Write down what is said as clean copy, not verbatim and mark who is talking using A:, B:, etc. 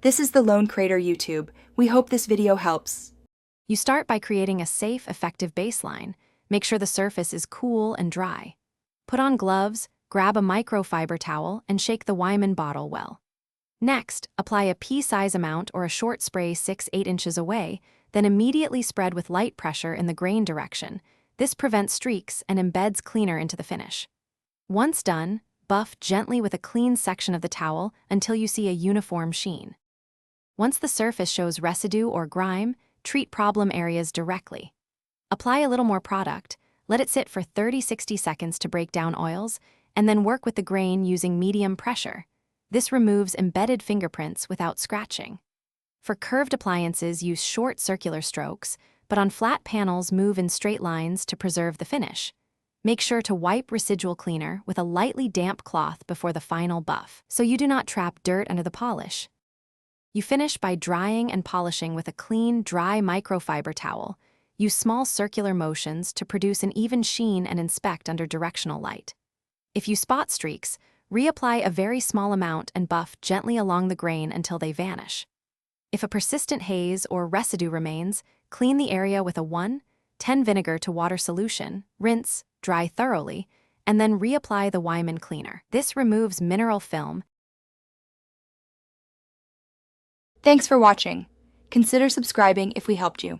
A: This is the Lone Crater YouTube. We hope this video helps.
B: You start by creating a safe, effective baseline. Make sure the surface is cool and dry. Put on gloves, grab a microfiber towel, and shake the Weiman bottle well. Next, apply a pea-size amount or a short spray 6-8 inches away, then immediately spread with light pressure in the grain direction. This prevents streaks and embeds cleaner into the finish. Once done, buff gently with a clean section of the towel until you see a uniform sheen. Once the surface shows residue or grime, treat problem areas directly. Apply a little more product, let it sit for 30-60 seconds to break down oils, and then work with the grain using medium pressure. This removes embedded fingerprints without scratching. For curved appliances, use short circular strokes, but on flat panels, move in straight lines to preserve the finish. Make sure to wipe residual cleaner with a lightly damp cloth before the final buff, so you do not trap dirt under the polish. You finish by drying and polishing with a clean, dry microfiber towel. Use small circular motions to produce an even sheen and inspect under directional light. If you spot streaks, reapply a very small amount and buff gently along the grain until they vanish. If a persistent haze or residue remains, clean the area with a 1:10 vinegar to water solution, rinse, dry thoroughly, and then reapply the Weiman cleaner. This removes mineral film.
A: Thanks for watching. Consider subscribing if we helped you.